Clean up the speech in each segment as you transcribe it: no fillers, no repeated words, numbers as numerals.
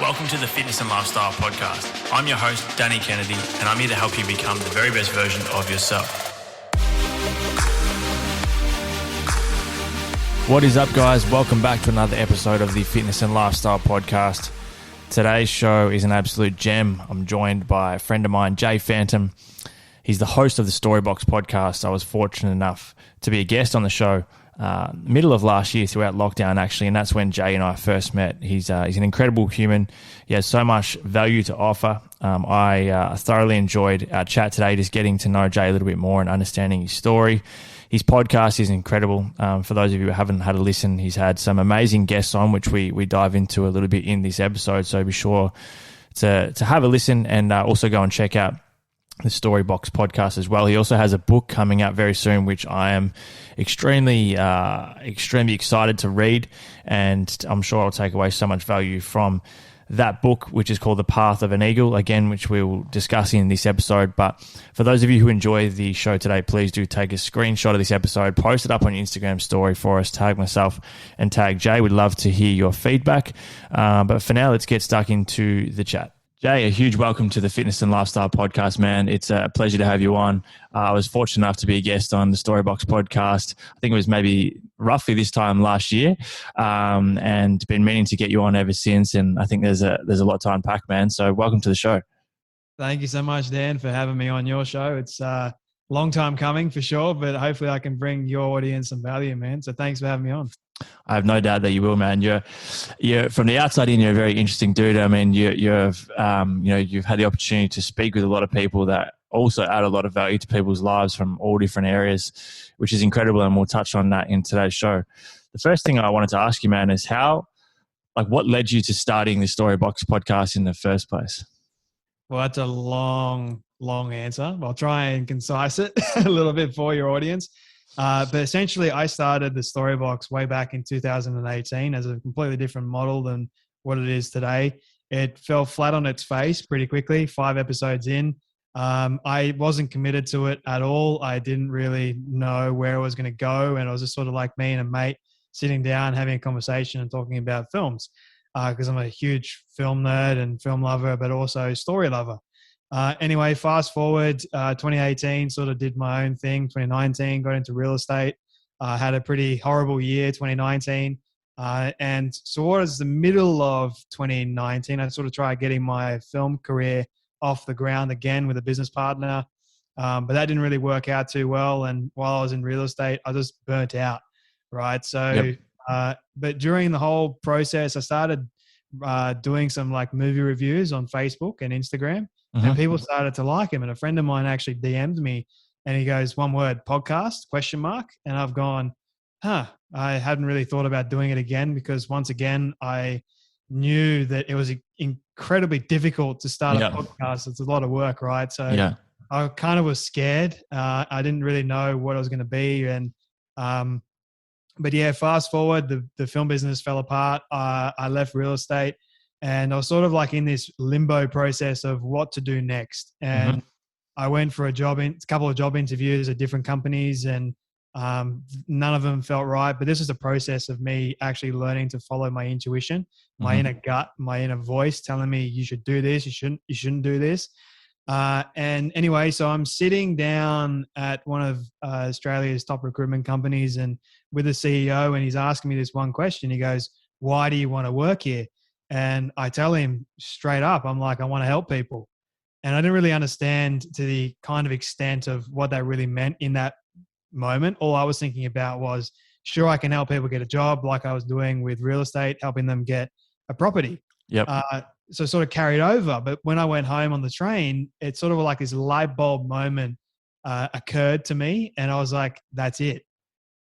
Welcome to the Fitness and Lifestyle Podcast. I'm your host, Danny Kennedy, and I'm here to help you become the very best version of yourself. What is up, guys? Welcome back to another episode of the Fitness and Lifestyle Podcast. Today's show is an absolute gem. I'm joined by a friend of mine, Jay Phantom. He's the host of the Storybox podcast. I was fortunate enough to be a guest on the show middle of last year throughout lockdown, actually, and that's when Jay and I first met. He's an incredible human. He has so much value to offer. I thoroughly enjoyed our chat today, just getting to know Jay a little bit more and understanding his story. His podcast is incredible. For those of you who haven't had a listen, he's had some amazing guests on, which we dive into a little bit in this episode. So be sure to have a listen and also go and check out the Storybox podcast as well. He also has a book coming out very soon, which I am extremely excited to read, and I'm sure I'll take away so much value from that book, which is called The Path of an Eagle, again, which we will discuss in this episode. But for those of you who enjoy the show today, please do take a screenshot of this episode, post it up on your Instagram story for us, tag myself and tag Jay. We'd love to hear your feedback. But for now, let's get stuck into the chat. Jay, a huge welcome to the Fitness and Lifestyle Podcast, man. It's a pleasure to have you on. I was fortunate enough to be a guest on the Storybox podcast. I think it was maybe roughly this time last year, and been meaning to get you on ever since. And I think there's a lot to unpack, man. So welcome to the show. Thank you so much, Dan, for having me on your show. It's a long time coming for sure, but hopefully I can bring your audience some value, man. So thanks for having me on. I have no doubt that you will, man. You're from the outside in, you're a very interesting dude. I mean, you've had the opportunity to speak with a lot of people that also add a lot of value to people's lives from all different areas, which is incredible. And we'll touch on that in today's show. The first thing I wanted to ask you, man, is what led you to starting the Storybox podcast in the first place? Well, that's a long answer. I'll try and concise it a little bit for your audience. But essentially, I started the Storybox way back in 2018 as a completely different model than what it is today. It fell flat on its face pretty quickly, 5 episodes in. I wasn't committed to it at all. I didn't really know where it was going to go. And it was just sort of like me and a mate sitting down, having a conversation and talking about films because I'm a huge film nerd and film lover, but also story lover. Anyway, fast forward, 2018, sort of did my own thing. 2019, got into real estate, had a pretty horrible year, 2019. And towards the middle of 2019, I sort of tried getting my film career off the ground again with a business partner. But that didn't really work out too well. And while I was in real estate, I just burnt out, right? So, but during the whole process, I started doing some like movie reviews on Facebook and Instagram. And people started to like him. And a friend of mine actually DM'd me and he goes, one word, podcast, ? And I've gone, I hadn't really thought about doing it again because once again, I knew that it was incredibly difficult to start a podcast. It's a lot of work, right? So I kind of was scared. I didn't really know what it was going to be. And, but yeah, fast forward, the film business fell apart. I left real estate. And I was sort of like in this limbo process of what to do next. And I went for a couple of job interviews at different companies and none of them felt right. But this is a process of me actually learning to follow my intuition, my inner gut, my inner voice telling me you should do this, you shouldn't do this. And anyway, so I'm sitting down at one of Australia's top recruitment companies and with the CEO, and he's asking me this one question. He goes, "Why do you want to work here?" And I tell him straight up, I'm like, I want to help people. And I didn't really understand to the kind of extent of what that really meant in that moment. All I was thinking about was, sure, I can help people get a job like I was doing with real estate, helping them get a property. So sort of carried over. But when I went home on the train, it's sort of like this light bulb moment occurred to me. And I was like, that's it.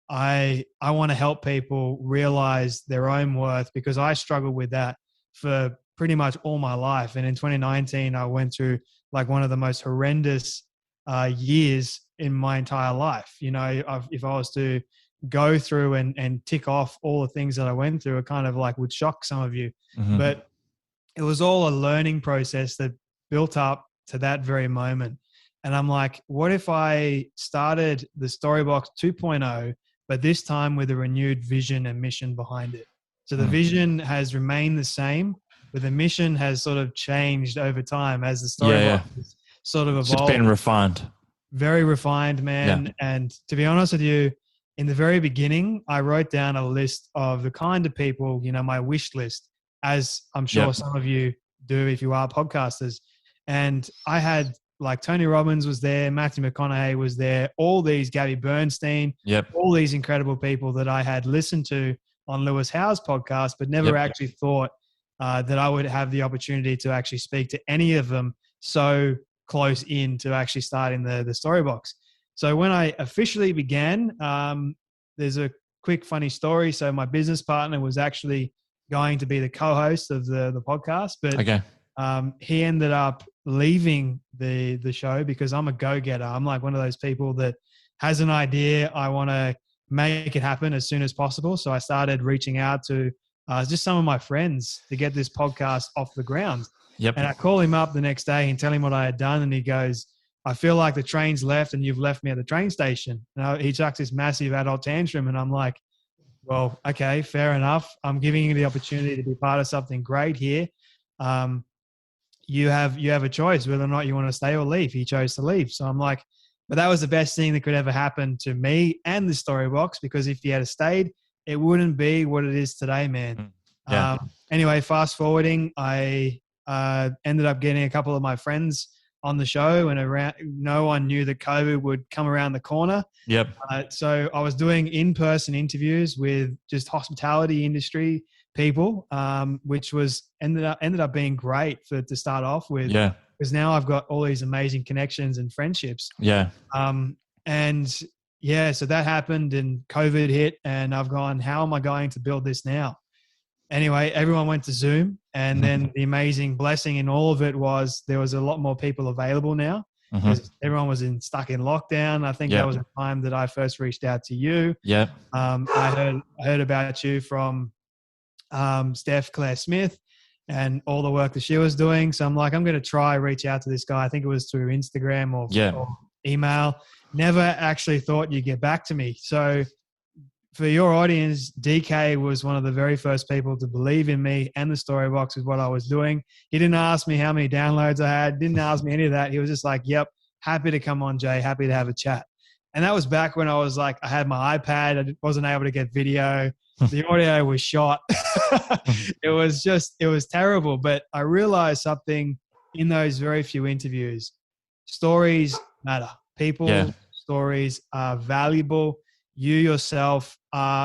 I want to help people realize their own worth because I struggled with that for pretty much all my life. And in 2019, I went through like one of the most horrendous years in my entire life. You know, if I was to go through and tick off all the things that I went through, it kind of like would shock some of you. But it was all a learning process that built up to that very moment. And I'm like, what if I started the Storybox 2.0, but this time with a renewed vision and mission behind it? So the vision has remained the same, but the mission has sort of changed over time as the storybook has sort of evolved. It's been refined. Very refined, man. And to be honest with you, in the very beginning, I wrote down a list of the kind of people, my wish list, as I'm sure some of you do if you are podcasters. And I had like Tony Robbins was there, Matthew McConaughey was there, all these Gabby Bernstein, all these incredible people that I had listened to on Lewis Howe's podcast, but never actually thought that I would have the opportunity to actually speak to any of them so close in to actually starting the Storybox. So when I officially began, there's a quick funny story. So my business partner was actually going to be the co-host of the podcast, but he ended up leaving the show because I'm a go-getter. I'm like one of those people that has an idea. I want to make it happen as soon as possible. So I started reaching out to just some of my friends to get this podcast off the ground. And I call him up the next day and tell him what I had done. And he goes, I feel like the train's left and you've left me at the train station. And he chucks this massive adult tantrum. And I'm like, well, okay, fair enough. I'm giving you the opportunity to be part of something great here. You have a choice whether or not you want to stay or leave. He chose to leave. So I'm like, but that was the best thing that could ever happen to me and the Storybox, because if he had stayed, it wouldn't be what it is today, man. Anyway, fast forwarding, I ended up getting a couple of my friends on the show, and no one knew that COVID would come around the corner. So I was doing in-person interviews with just hospitality industry people, which was ended up being great to start off with. Because now I've got all these amazing connections and friendships. So that happened and COVID hit, and I've gone, how am I going to build this now? Anyway, everyone went to Zoom, and then the amazing blessing in all of it was there was a lot more people available now because everyone was stuck in lockdown. I think that was the time that I first reached out to you. I heard about you from Steph Claire Smith and all the work that she was doing. So I'm like, I'm going to reach out to this guy. I think it was through Instagram or email. Never actually thought you'd get back to me. So for your audience, DK was one of the very first people to believe in me and the Storybox with what I was doing. He didn't ask me how many downloads I had, didn't ask me any of that. He was just like, yep, happy to come on, Jay, happy to have a chat. And that was back when I was like, I had my iPad, I wasn't able to get video. The audio was shot. It was terrible. But I realized something in those very few interviews. Stories matter. People's stories are valuable. You yourself,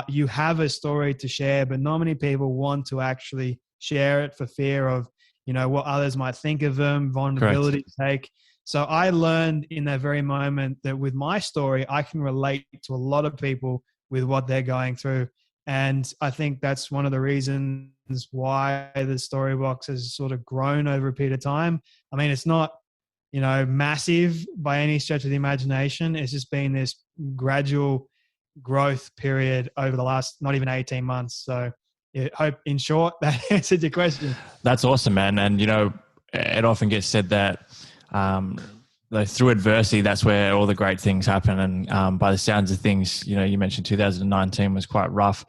you have a story to share, but not many people want to actually share it for fear of, what others might think of them, vulnerability to take. So I learned in that very moment that with my story, I can relate to a lot of people with what they're going through. And I think that's one of the reasons why the Storybox has sort of grown over a period of time. I mean, it's not, massive by any stretch of the imagination. It's just been this gradual growth period over the last not even 18 months. So I hope in short that answered your question. That's awesome, man. And it often gets said that through adversity, that's where all the great things happen. And by the sounds of things, you mentioned 2019 was quite rough.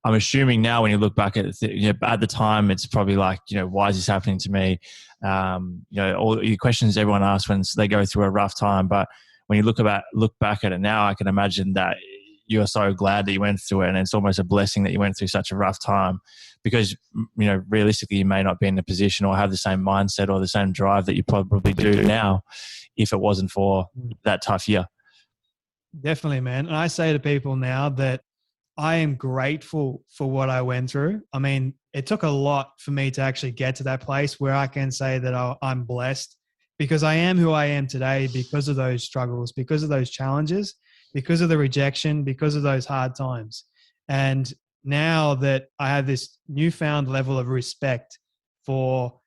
I'm assuming now when you look back at it, at the time, it's probably like, why is this happening to me? All the questions everyone asks when they go through a rough time. But when you look back at it now, I can imagine that you're so glad that you went through it, and it's almost a blessing that you went through such a rough time, because realistically you may not be in a position or have the same mindset or the same drive that you probably do now if it wasn't for that tough year. Definitely, man. And I say to people now that I am grateful for what I went through. I mean, it took a lot for me to actually get to that place where I can say that I'm blessed, because I am who I am today because of those struggles, because of those challenges, because of the rejection, because of those hard times. And now that I have this newfound level of respect for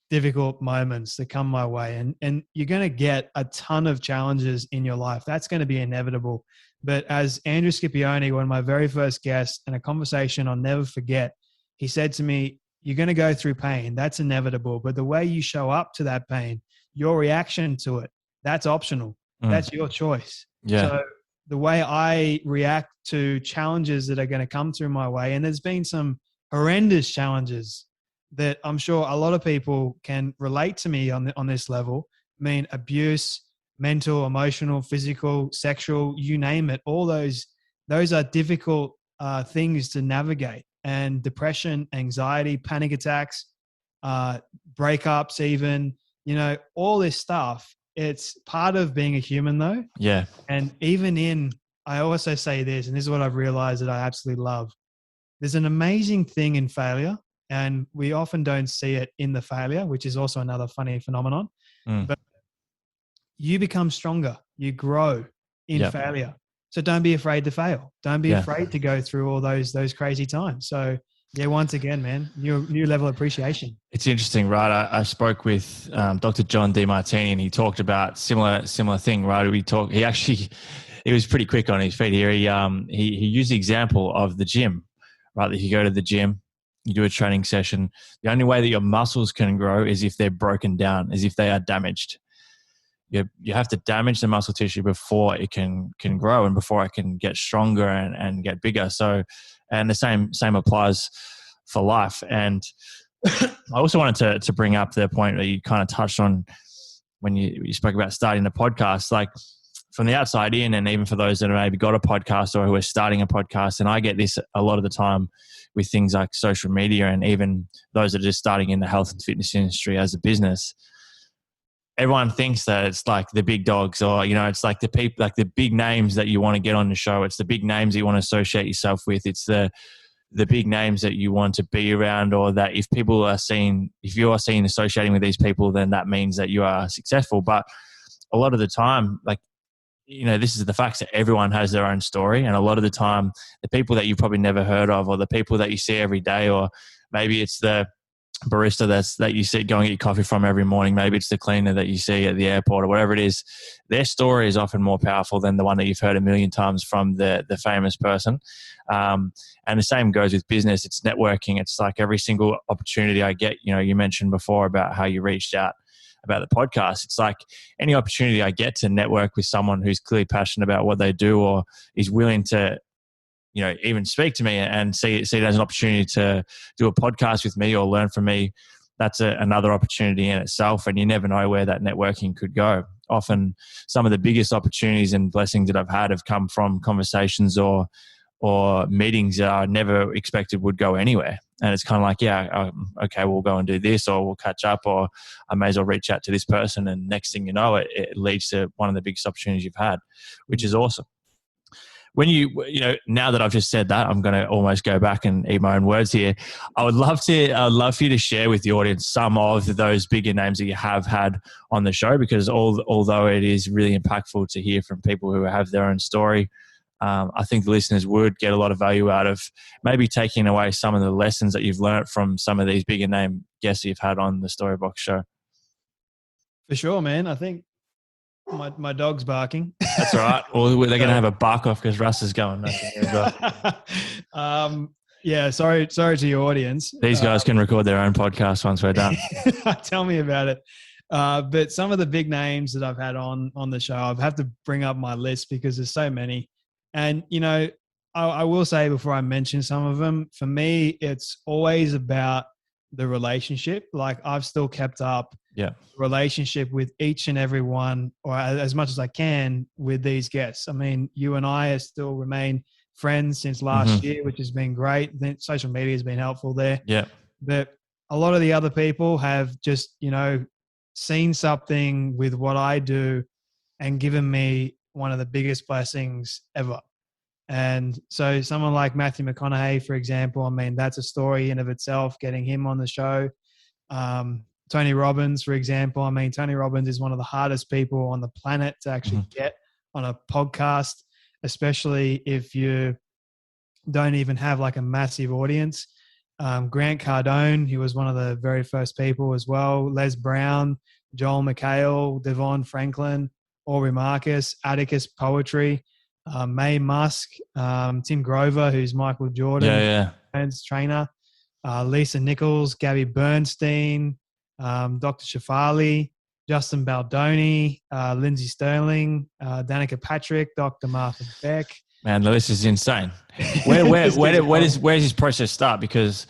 difficult moments that come my way, and you're going to get a ton of challenges in your life. That's going to be inevitable. But as Andrew Scipione, one of my very first guests, in a conversation I'll never forget, he said to me, you're going to go through pain. That's inevitable. But the way you show up to that pain, your reaction to it, that's optional. That's your choice. So the way I react to challenges that are going to come through my way, and there's been some horrendous challenges that I'm sure a lot of people can relate to me on this level. I mean, abuse, mental, emotional, physical, sexual, you name it. All those are difficult things to navigate. And depression, anxiety, panic attacks, breakups, even, all this stuff. It's part of being a human, though. Yeah. And I also say this, and this is what I've realized that I absolutely love. There's an amazing thing in failure, and we often don't see it in the failure, which is also another funny phenomenon. But you become stronger, you grow in failure. So don't be afraid to fail. Don't be afraid to go through all those crazy times. So once again, man, new level of appreciation. It's interesting, right? I spoke with Dr. John DeMartini, and he talked about similar thing, right? He was pretty quick on his feet here. He used the example of the gym, right? That you go to the gym, you do a training session. The only way that your muscles can grow is if they're broken down, is if they are damaged. You have to damage the muscle tissue before it can grow and before it can get stronger and get bigger. So, and the same applies for life. And I also wanted to bring up the point that you kind of touched on when you spoke about starting the podcast. Like, from the outside in, and even for those that have maybe got a podcast or who are starting a podcast, and I get this a lot of the time with things like social media, and even those that are just starting in the health and fitness industry as a business. Everyone thinks that it's like the big dogs, or, it's like the people, like the big names that you want to get on the show. It's the big names that you want to associate yourself with. It's the big names that you want to be around, or that if you are seen associating with these people, then that means that you are successful. But a lot of the time, like, this is the facts that everyone has their own story. And a lot of the time, the people that you've probably never heard of, or the people that you see every day, or maybe it's the barista that you see going to get coffee from every morning, maybe it's the cleaner that you see at the airport, or whatever it is, their story is often more powerful than the one that you've heard a million times from the famous person. And the same goes with business. It's networking. It's like every single opportunity I get, you mentioned before about how you reached out about the podcast. It's like any opportunity I get to network with someone who's clearly passionate about what they do, or is willing to, even speak to me and see it as an opportunity to do a podcast with me or learn from me. That's another opportunity in itself. And you never know where that networking could go. Often some of the biggest opportunities and blessings that I've had have come from conversations or meetings that I never expected would go anywhere. And it's kind of like, okay, we'll go and do this, or we'll catch up, or I may as well reach out to this person. And next thing you know, it leads to one of the biggest opportunities you've had, which is awesome. When now that I've just said that, I'm going to almost go back and eat my own words here. I'd love for you to share with the audience some of those bigger names that you have had on the show, because although it is really impactful to hear from people who have their own story, I think the listeners would get a lot of value out of maybe taking away some of the lessons that you've learned from some of these bigger name guests you've had on the Storybox show. For sure, man. I think my dog's barking. That's all right. Well, they're going to have a bark off because Russ is going. Sorry to your audience. These guys can record their own podcast once we're done. Tell me about it. But some of the big names that I've had on the show, I've had to bring up my list because there's so many. And, I will say before I mention some of them, for me, it's always about the relationship. Like, I've still kept up relationship with each and every one, or as much as I can, with these guests. I mean, you and I are still remain friends since last year, which has been great. Social media has been helpful there. Yeah. But a lot of the other people have just, seen something with what I do and given me one of the biggest blessings ever. And so someone like Matthew McConaughey, for example, I mean, that's a story in of itself, getting him on the show. Tony Robbins, for example. I mean, Tony Robbins is one of the hardest people on the planet to actually get on a podcast, especially if you don't even have like a massive audience. Grant Cardone, he was one of the very first people as well. Les Brown, Joel McHale, Devon Franklin, Aubrey Marcus, Atticus Poetry, Mae Musk, Tim Grover, who's Michael Jordan's trainer, Lisa Nichols, Gabby Bernstein, Dr. Shafali, Justin Baldoni, Lindsay Sterling, Danica Patrick, Dr. Martha Beck. Man, the list is insane. Where does this process start? Because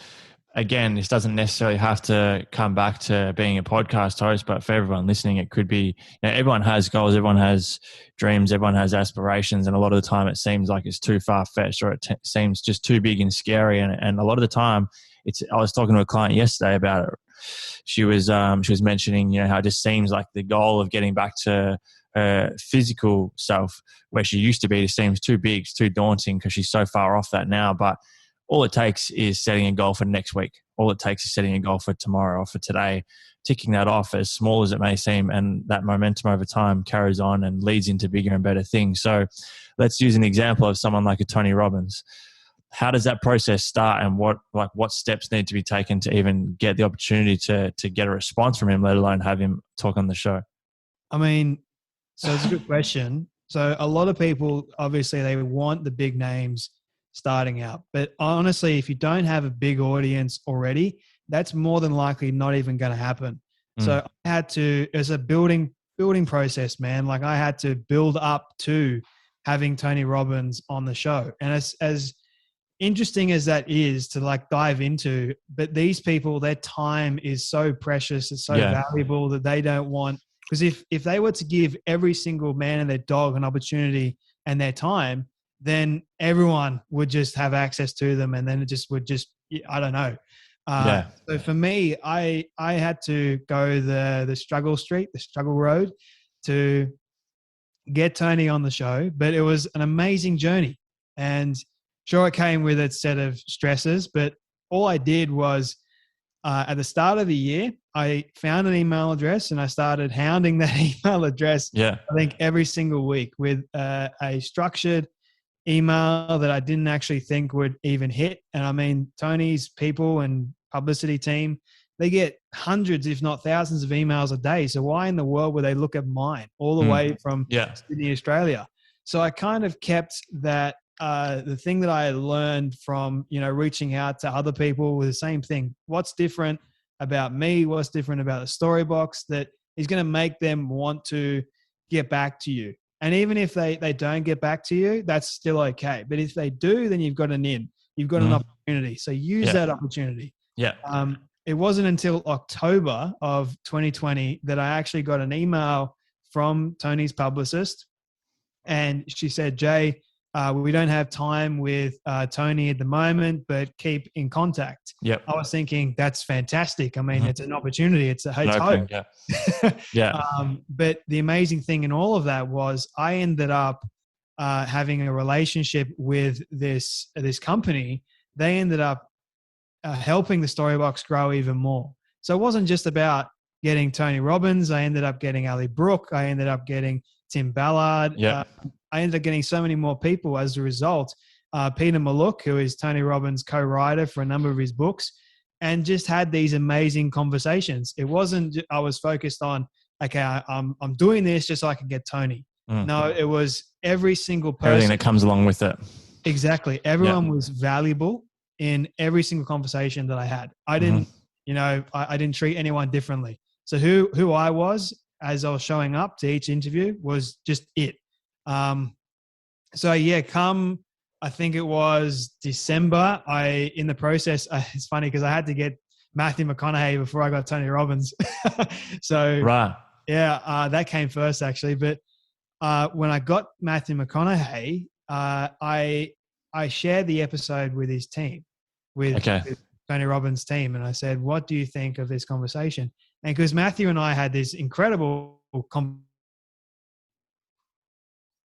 again, this doesn't necessarily have to come back to being a podcast host, but for everyone listening, it could be, everyone has goals, everyone has dreams, everyone has aspirations. And a lot of the time it seems like it's too far fetched, or it seems just too big and scary. And a lot of the time I was talking to a client yesterday about it. She was mentioning, how it just seems like the goal of getting back to her physical self where she used to be, it seems too big, it's too daunting because she's so far off that now. But all it takes is setting a goal for next week. All it takes is setting a goal for tomorrow or for today, ticking that off, as small as it may seem, and that momentum over time carries on and leads into bigger and better things. So let's use an example of someone like a Tony Robbins. How does that process start, and what steps need to be taken to even get the opportunity to get a response from him, let alone have him talk on the show? I mean, so it's a good question. So a lot of people, obviously, they want the big names starting out. But honestly, if you don't have a big audience already, that's more than likely not even going to happen. So I had to, it was a building process, man. Like I had to build up to having Tony Robbins on the show. And as interesting as that is to like dive into, but these people, their time is so precious, it's so valuable that they don't want, because if they were to give every single man and their dog an opportunity and their time, then everyone would just have access to them, and then it just would just, I don't know. So for me, I had to go the struggle road to get Tony on the show, but it was an amazing journey. And sure, it came with its set of stresses, but all I did was at the start of the year, I found an email address and I started hounding that email address, I think every single week with a structured email that I didn't actually think would even hit. And I mean, Tony's people and publicity team, they get hundreds, if not thousands of emails a day. So why in the world would they look at mine all the way from Sydney, Australia? So I kind of kept that, the thing that I had learned from, reaching out to other people was the same thing. What's different about me? What's different about the Storybox that is going to make them want to get back to you? And even if they don't get back to you, that's still okay. But if they do, then you've got an in. You've got an opportunity. So use that opportunity. It wasn't until October of 2020 that I actually got an email from Tony's publicist. And she said, Jay, we don't have time with Tony at the moment, but keep in contact. I was thinking, that's fantastic. I mean, it's an opportunity. It's hope. But the amazing thing in all of that was I ended up having a relationship with this company. They ended up helping the Storybox grow even more. So it wasn't just about getting Tony Robbins. I ended up getting Ali Brooke. I ended up getting Tim Ballard. I ended up getting so many more people as a result. Peter Mallouk, who is Tony Robbins' co-writer for a number of his books, and just had these amazing conversations. It wasn't, I was focused on, okay, I'm doing this just so I can get Tony. No, it was every single person. Everything that comes along with it. Exactly. Everyone was valuable in every single conversation that I had. I didn't, I didn't treat anyone differently. So who I was as I was showing up to each interview was just it. Come, I think it was December, in the process, it's funny because I had to get Matthew McConaughey before I got Tony Robbins. That came first actually. But when I got Matthew McConaughey, I shared the episode with his team, with Tony Robbins' team. And I said, what do you think of this conversation? And because Matthew and I had this incredible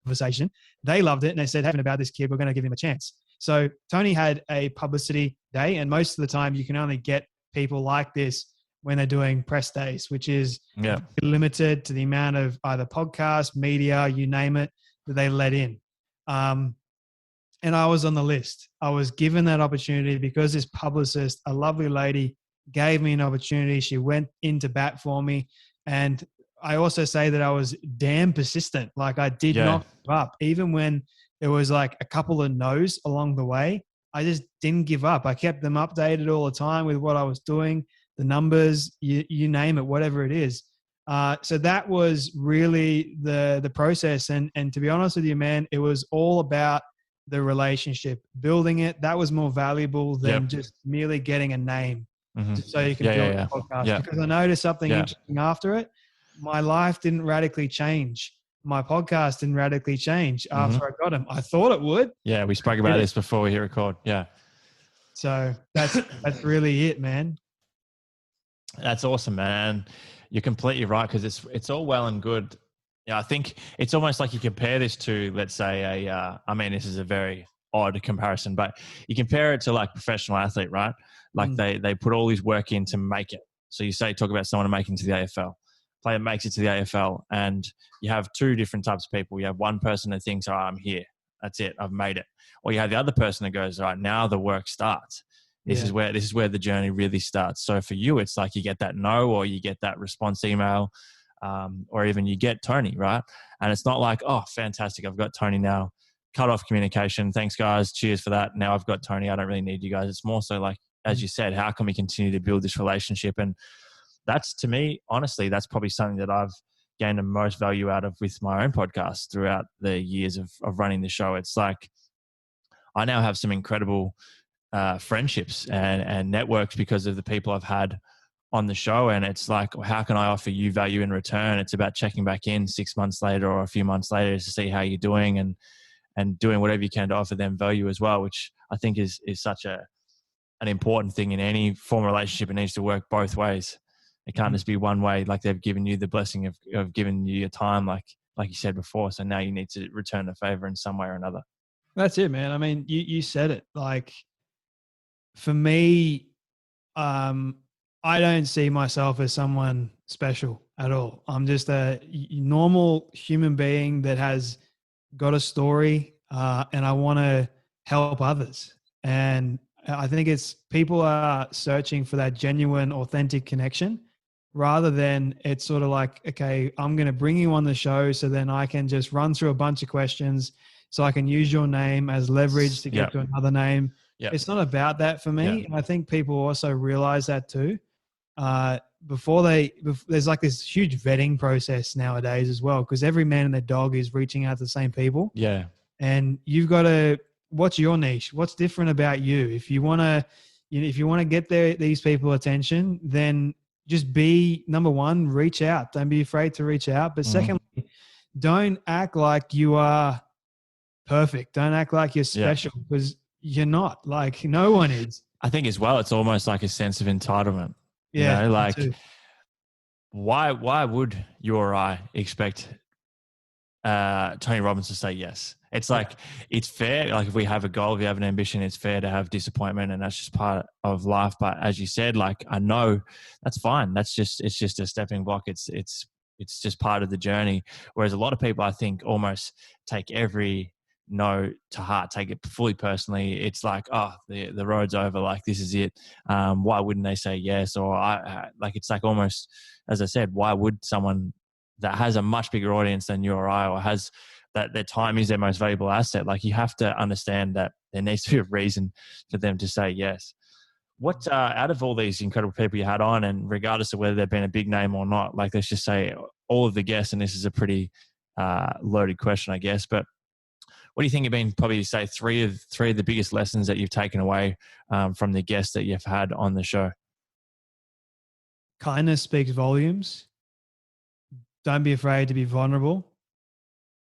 conversation, they loved it. And they said, having about this kid, we're going to give him a chance. So Tony had a publicity day. And most of the time you can only get people like this when they're doing press days, which is limited to the amount of either podcast, media, you name it, that they let in. And I was on the list. I was given that opportunity because this publicist, a lovely lady, gave me an opportunity. She went into bat for me. And I also say that I was damn persistent. Like I did not give up. Even when there was like a couple of no's along the way, I just didn't give up. I kept them updated all the time with what I was doing, the numbers, you name it, whatever it is. So that was really the process. And to be honest with you, man, it was all about the relationship, building it. That was more valuable than just merely getting a name just so you can build a podcast. Because I noticed something interesting after it. My life didn't radically change. My podcast didn't radically change after I got him. I thought it would. Yeah, we spoke about this before we hit record. Yeah. So that's really it, man. That's awesome, man. You're completely right, because it's all well and good. Yeah, I think it's almost like you compare this to, let's say, I mean, this is a very odd comparison, but you compare it to like professional athlete, right? Like they put all this work in to make it. So you talk about someone making it to the AFL. Player makes it to the AFL, and you have two different types of people. You have one person that thinks, "Oh, I'm here. That's it. I've made it." Or you have the other person that goes, "All right, now the work starts. This is where the journey really starts." So for you, it's like you get that no, or you get that response email, or even you get Tony, right? And it's not like, "Oh, fantastic, I've got Tony now." Cut off communication. Thanks, guys. Cheers for that. Now I've got Tony. I don't really need you guys. It's more so like, as you said, how can we continue to build this relationship? And that's, to me, honestly, that's probably something that I've gained the most value out of with my own podcast throughout the years of running the show. It's like I now have some incredible friendships and networks because of the people I've had on the show. And it's like, how can I offer you value in return? It's about checking back in 6 months later or a few months later to see how you're doing, and doing whatever you can to offer them value as well, which I think is such an important thing in any form of relationship. It needs to work both ways. It can't just be one way. Like, they've given you the blessing of giving you your time, like you said before. So now you need to return the favor in some way or another. That's it, man. I mean, you said it. Like, for me, I don't see myself as someone special at all. I'm just a normal human being that has got a story, and I want to help others. And I think it's people are searching for that genuine, authentic connection, rather than it's sort of like, okay, I'm going to bring you on the show so then I can just run through a bunch of questions so I can use your name as leverage to get to another name. It's not about that for me. And I think people also realize that too. There's like this huge vetting process nowadays as well, because every man and their dog is reaching out to the same people. Yeah. And you've got to, what's your niche? What's different about you? If you want to get these people attention, then just be, number one, reach out. Don't be afraid to reach out. But secondly, don't act like you are perfect. Don't act like you're special, because you're not. Like, no one is. I think as well, it's almost like a sense of entitlement. Yeah. You know, like, why would you or I expect Tony Robbins to say yes? It's like, it's fair. Like, if we have a goal, if you have an ambition, it's fair to have disappointment, and that's just part of life. But as you said, like, I know that's fine. It's just a stepping block. It's just part of the journey. Whereas a lot of people, I think, almost take every no to heart, take it fully personally. It's like, oh, the road's over. Like, this is it. Why wouldn't they say yes? Or like, it's like almost, as I said, why would someone that has a much bigger audience than you or I, or has that their time is their most valuable asset? Like, you have to understand that there needs to be a reason for them to say yes. What, out of all these incredible people you had on, and regardless of whether they've been a big name or not, like, let's just say all of the guests, and this is a pretty loaded question, I guess, but what do you think have been probably, say, three of the biggest lessons that you've taken away from the guests that you've had on the show? Kindness speaks volumes. Don't be afraid to be vulnerable.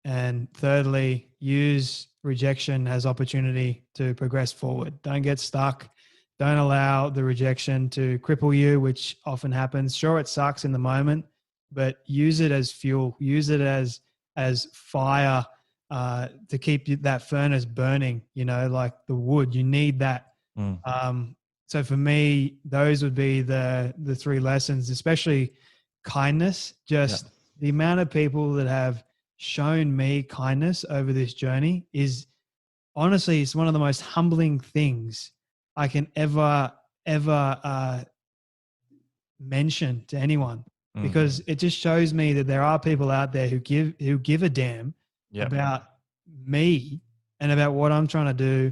And thirdly, use rejection as opportunity to progress forward. Don't get stuck. Don't allow the rejection to cripple you, which often happens. Sure, it sucks in the moment, but use it as fuel. Use it as fire to keep that furnace burning, like the wood. You need that. So for me, those would be the three lessons, especially kindness. Just the amount of people that have shown me kindness over this journey is honestly, it's one of the most humbling things I can ever mention to anyone, because it just shows me that there are people out there who give a damn about me and about what I'm trying to do,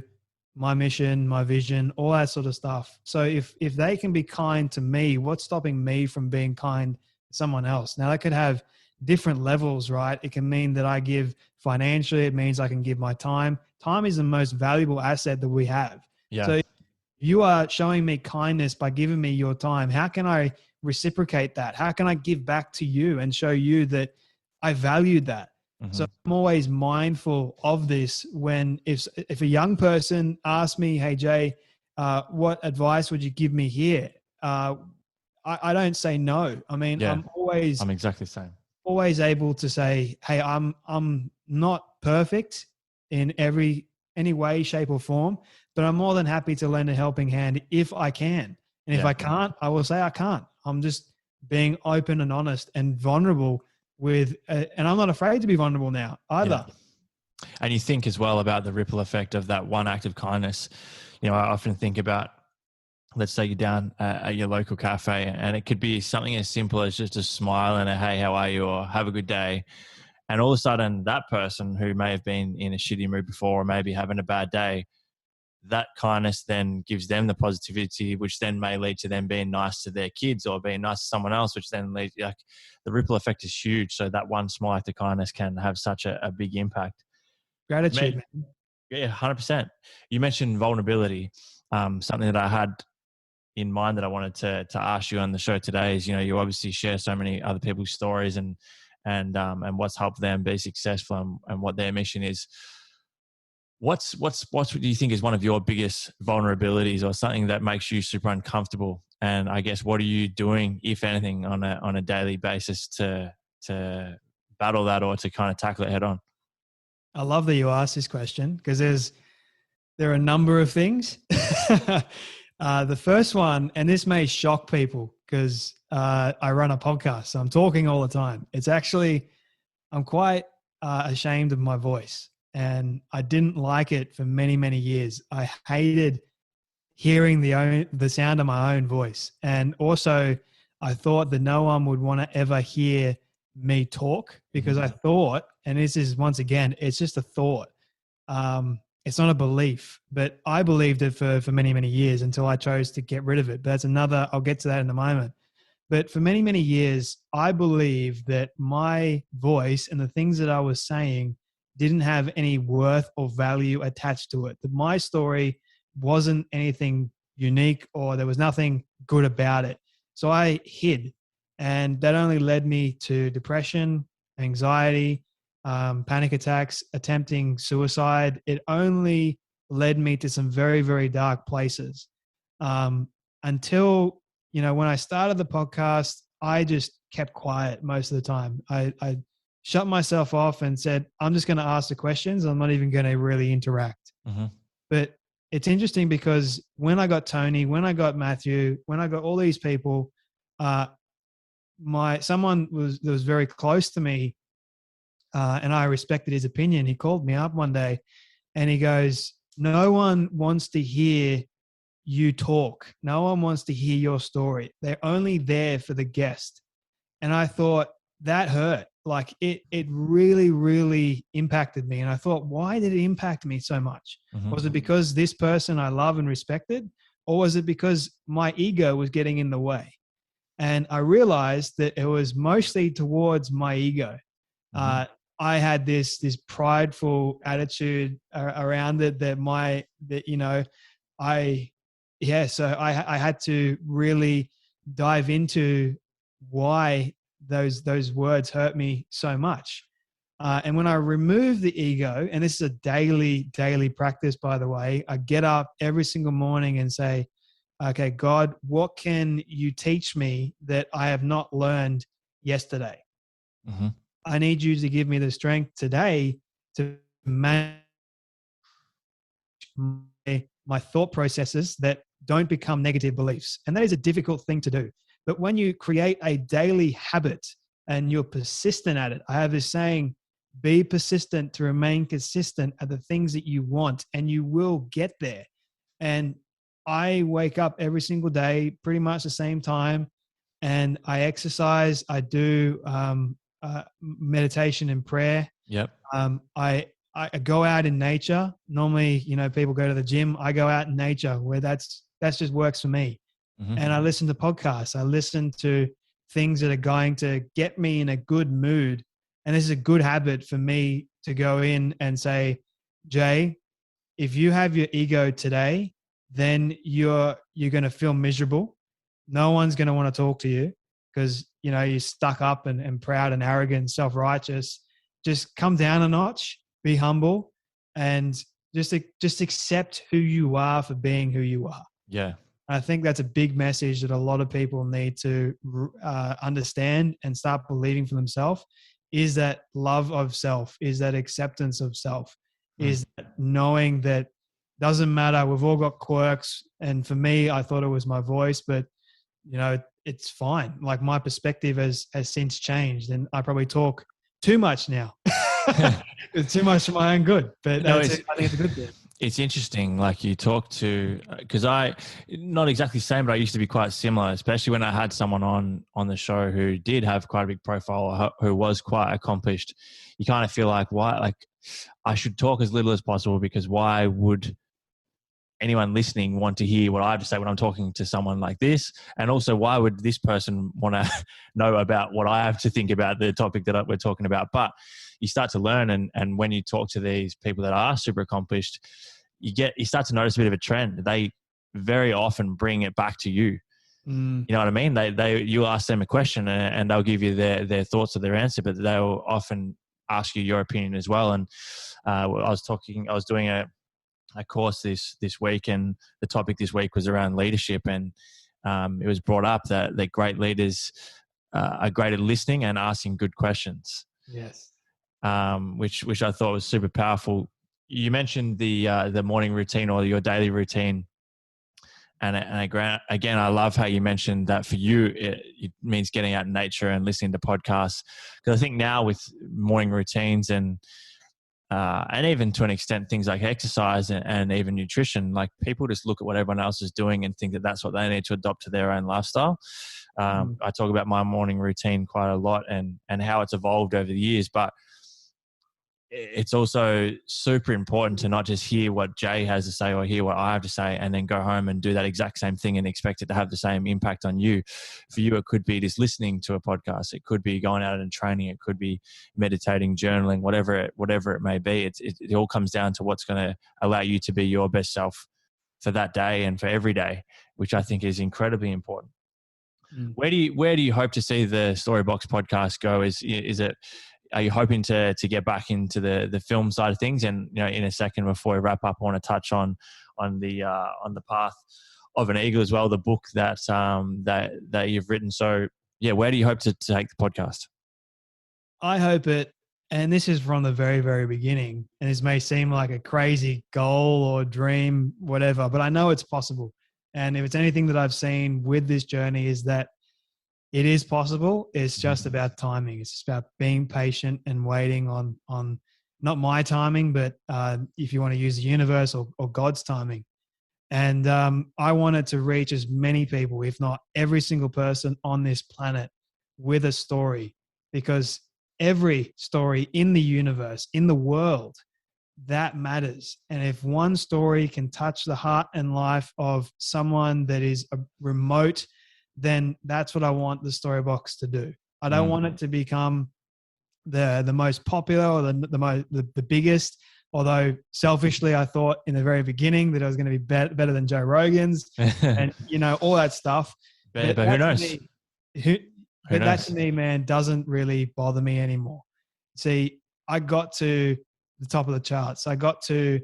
my mission, my vision, all that sort of stuff. So if they can be kind to me, what's stopping me from being kind to someone else? Now, that could have different levels, right? It can mean that I give financially. It means I can give my time. Time is the most valuable asset that we have. Yeah. So you are showing me kindness by giving me your time. How can I reciprocate that? How can I give back to you and show you that I valued that? So I'm always mindful of this when if a young person asks me, hey, Jay, what advice would you give me here? I don't say no. I mean, Yeah. I'm exactly the same. always able to say, hey, I'm not perfect in any way, shape or form, but I'm more than happy to lend a helping hand if I can. And if I can't, I will say I can't. I'm just being open and honest and vulnerable and I'm not afraid to be vulnerable now either. Yeah. And you think as well about the ripple effect of that one act of kindness. I often think about, let's say you're down at your local cafe and it could be something as simple as just a smile and a, hey, how are you? Or have a good day. And all of a sudden that person who may have been in a shitty mood before or maybe having a bad day, that kindness then gives them the positivity, which then may lead to them being nice to their kids or being nice to someone else, which then leads, like, the ripple effect is huge. So that one small act of kindness can have such a big impact. Gratitude, man. Yeah, 100%. You mentioned vulnerability. Something that I had in mind that I wanted to ask you on the show today is, you obviously share so many other people's stories and what's helped them be successful and what their mission is. What do you think is one of your biggest vulnerabilities or something that makes you super uncomfortable? And I guess, what are you doing, if anything, on a daily basis to battle that or to kind of tackle it head on? I love that you asked this question because there are a number of things. The first one, and this may shock people because I run a podcast, so I'm talking all the time. It's actually, I'm quite ashamed of my voice. And I didn't like it for many, many years. I hated hearing the sound of my own voice. And also, I thought that no one would want to ever hear me talk because I thought, and this is, once again, it's just a thought. It's not a belief, but I believed it for many, many years until I chose to get rid of it. But that's another, I'll get to that in a moment. But for many, many years, I believed that my voice and the things that I was saying didn't have any worth or value attached to it. That my story wasn't anything unique or there was nothing good about it. So I hid. And that only led me to depression, anxiety, panic attacks, attempting suicide. It only led me to some very, very dark places. Until, when I started the podcast, I just kept quiet most of the time. I shut myself off and said, I'm just going to ask the questions. I'm not even going to really interact. But it's interesting because when I got Tony, when I got Matthew, when I got all these people, someone that was very close to me, and I respected his opinion. He called me up one day and he goes, no one wants to hear you talk. No one wants to hear your story. They're only there for the guest. And I thought that hurt. Like it really, really impacted me. And I thought, why did it impact me so much? Was it because this person I love and respected? Or was it because my ego was getting in the way? And I realized that it was mostly towards my ego. I had this prideful attitude around it so I had to really dive into why those words hurt me so much. And when I remove the ego, and this is a daily practice, by the way, I get up every single morning and say, okay, God, what can you teach me that I have not learned yesterday? I need you to give me the strength today to manage my thought processes that don't become negative beliefs. And that is a difficult thing to do. But when you create a daily habit and you're persistent at it, I have this saying, be persistent to remain consistent at the things that you want, and you will get there. And I wake up every single day, pretty much the same time, and I exercise. I do meditation and prayer. Yep. I go out in nature. Normally, people go to the gym. I go out in nature where that's just works for me. And I listen to podcasts. I listen to things that are going to get me in a good mood. And this is a good habit for me to go in and say, Jay, if you have your ego today, then you're going to feel miserable. No one's going to want to talk to you because, you're stuck up and proud and arrogant, self-righteous. Just come down a notch, be humble, and just accept who you are for being who you are. Yeah. I think that's a big message that a lot of people need to understand and start believing for themselves, is that love of self, is that acceptance of self, is that knowing that doesn't matter. We've all got quirks. And for me, I thought it was my voice, but it's fine. Like, my perspective has since changed, and I probably talk too much now. It's too much for my own good, but I think it's a good thing. It's interesting, like you talk to, because not exactly the same, but I used to be quite similar, especially when I had someone on the show who did have quite a big profile, who was quite accomplished. You kind of feel like, why, like, I should talk as little as possible, because why would anyone listening want to hear what I have to say when I'm talking to someone like this? And also, why would this person want to know about what I have to think about the topic that we're talking about? But you start to learn, and when you talk to these people that are super accomplished, you start to notice a bit of a trend. They very often bring it back to you. You know what I mean? You ask them a question and they'll give you their thoughts or their answer, but they'll often ask you your opinion as well. And I was doing a course this week, and the topic this week was around leadership, and it was brought up that great leaders are great at listening and asking good questions. Yes. Which I thought was super powerful. You mentioned the morning routine or your daily routine, and again, I love how you mentioned that for you it means getting out in nature and listening to podcasts, because I think now with morning routines and even to an extent things like exercise and even nutrition, like, people just look at what everyone else is doing and think that that's what they need to adopt to their own lifestyle. I talk about my morning routine quite a lot and how it's evolved over the years, but it's also super important to not just hear what Jay has to say or hear what I have to say and then go home and do that exact same thing and expect it to have the same impact on you. For you, it could be just listening to a podcast. It could be going out and training. It could be meditating, journaling, whatever it may be. It all comes down to what's going to allow you to be your best self for that day and for every day, which I think is incredibly important. Where do you hope to see the Storybox podcast go? Are you hoping to get back into the film side of things? And in a second, before we wrap up, I want to touch on the path of an eagle as well, the book that you've written. So yeah, where do you hope to take the podcast? I hope and this is from the very, very beginning, and this may seem like a crazy goal or dream, whatever, but I know it's possible. And if it's anything that I've seen with this journey, is that it is possible. It's just about timing. It's just about being patient and waiting on not my timing, but if you want to use the universe or God's timing. And I wanted to reach as many people, if not every single person on this planet, with a story, because every story in the universe, in the world, that matters. And if one story can touch the heart and life of someone that is remote, then that's what I want the Storybox to do. I don't want it to become the most popular or the biggest, although selfishly I thought in the very beginning that I was going to be better than Joe Rogan's and all that stuff. But who knows? That to me, man, doesn't really bother me anymore. See, I got to the top of the charts. I got to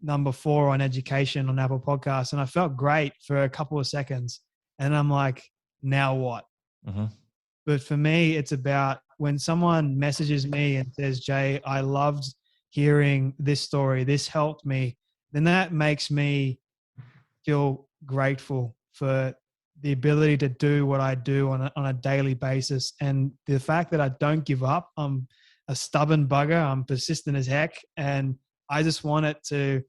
number 4 on education on Apple Podcasts, and I felt great for a couple of seconds. And I'm like, now what? But for me, it's about when someone messages me and says, Jay, I loved hearing this story. This helped me. Then that makes me feel grateful for the ability to do what I do on a daily basis. And the fact that I don't give up. I'm a stubborn bugger. I'm persistent as heck. And I just want it to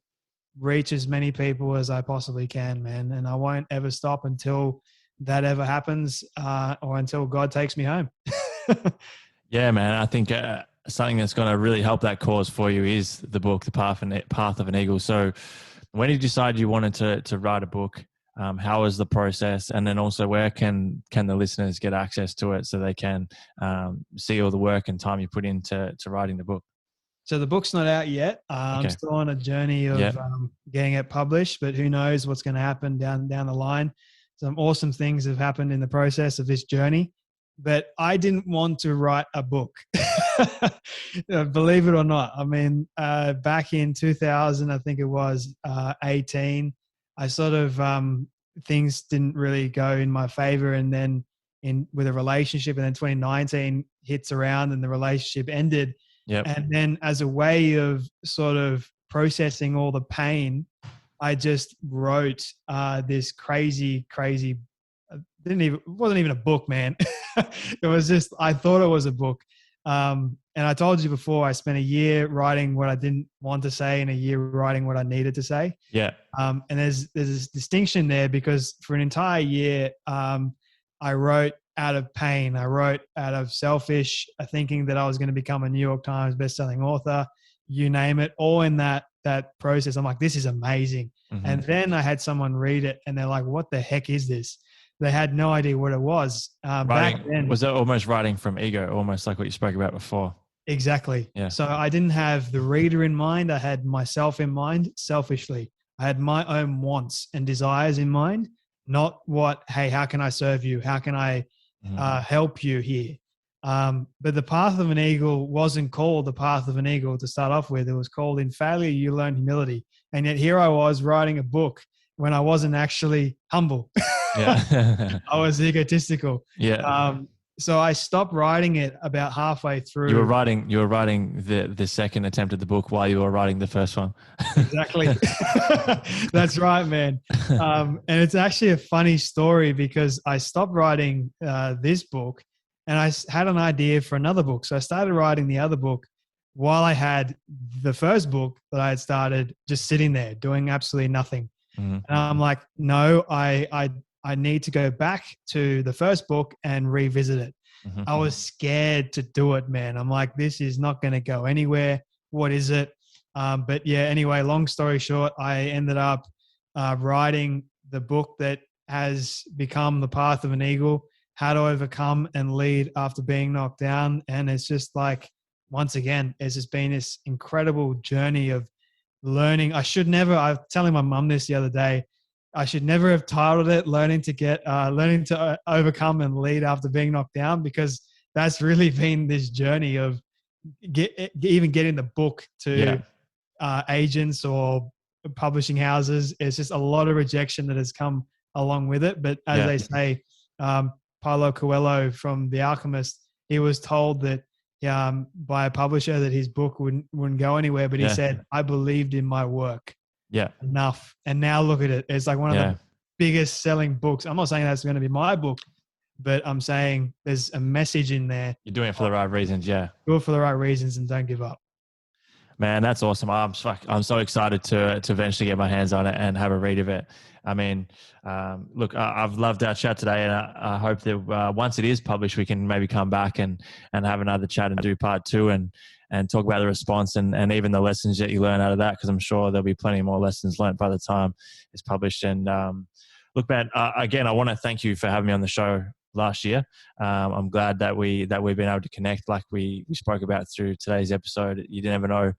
reach as many people as I possibly can, man. And I won't ever stop until that ever happens or until God takes me home. Yeah, man. I think something that's going to really help that cause for you is the book, The Path of an Eagle. So when did you decide you wanted to write a book? How was the process? And then also, where can the listeners get access to it so they can see all the work and time you put into writing the book? So the book's not out yet. I'm still on a journey of getting it published, but who knows what's going to happen down the line. Some awesome things have happened in the process of this journey, but I didn't want to write a book. Believe it or not. I mean, back in 2000, I think it was 18, I sort of, things didn't really go in my favor. And then with a relationship, and then 2019 hits around and the relationship ended. Yep. And then as a way of sort of processing all the pain, I just wrote this crazy, it wasn't even a book, man. It was just, I thought it was a book. And I told you before, I spent a year writing what I didn't want to say and a year writing what I needed to say. Yeah. And there's this distinction there, because for an entire year, I wrote out of pain. I wrote out of selfish thinking that I was going to become a New York Times bestselling author, you name it, all in that process. I'm like, this is amazing. Mm-hmm. And then I had someone read it and they're like, what the heck is this? They had no idea what it was. Back then, was that almost writing from ego, almost like what you spoke about before? Exactly. Yeah. So I didn't have the reader in mind. I had myself in mind selfishly. I had my own wants and desires in mind, not what, hey, how can I serve you? How can I help you here? But the path of an eagle wasn't called the path of an eagle to start off with. It was called In Failure, You Learn Humility. And yet here I was writing a book when I wasn't actually humble. Yeah. I was egotistical. Yeah. So I stopped writing it about halfway through. You were writing the second attempt at the book while you were writing the first one. Exactly. That's right, man. And it's actually a funny story, because I stopped writing this book and I had an idea for another book. So I started writing the other book while I had the first book that I had started just sitting there doing absolutely nothing. Mm-hmm. And I'm like, no, I need to go back to the first book and revisit it. Mm-hmm. I was scared to do it, man. I'm like, this is not going to go anywhere. What is it? But yeah, anyway, long story short, I ended up writing the book that has become The Path of an Eagle, How to Overcome and Lead After Being Knocked Down. And it's just like, once again, it's just been this incredible journey of learning. I was telling my mum this the other day, I should never have titled it learning to overcome and lead after being knocked down, because that's really been this journey of even getting the book to agents or publishing houses. It's just a lot of rejection that has come along with it. But as they say, Paulo Coelho from The Alchemist, he was told that by a publisher that his book wouldn't go anywhere, but he said, I believed in my work. Yeah. Enough. And now look at it. It's like one of the biggest selling books. I'm not saying that's going to be my book, but I'm saying there's a message in there. You're doing it for the right reasons. Yeah. Do it for the right reasons and don't give up. Man, that's awesome. I'm so excited to eventually get my hands on it and have a read of it. I mean, look, I've loved our chat today, and I hope that once it is published, we can maybe come back and have another chat and do part 2 and talk about the response and even the lessons that you learn out of that, because I'm sure there'll be plenty more lessons learned by the time it's published. And look, man, again, I want to thank you for having me on the show last year. I'm glad that we've been able to connect like we spoke about through today's episode. You never know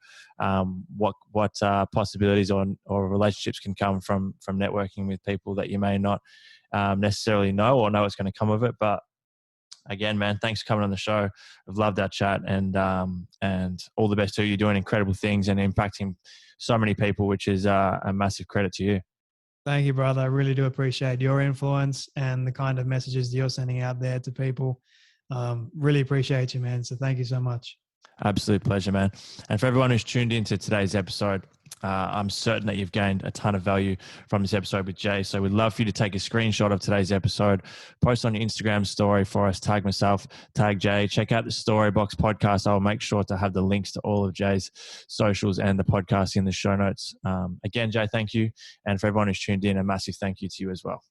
what possibilities or relationships can come from networking with people that you may not necessarily know or know what's going to come of it. But again, man, thanks for coming on the show. I've loved our chat, and all the best to you. You're doing incredible things and impacting so many people, which is a massive credit to you. Thank you, brother. I really do appreciate your influence and the kind of messages you're sending out there to people. Really appreciate you, man. So thank you so much. Absolute pleasure, man. And for everyone who's tuned into today's episode, I'm certain that you've gained a ton of value from this episode with Jay. So we'd love for you to take a screenshot of today's episode, post on your Instagram story for us, tag myself, tag Jay, check out the Storybox podcast. I'll make sure to have the links to all of Jay's socials and the podcast in the show notes. Again, Jay, thank you. And for everyone who's tuned in, a massive thank you to you as well.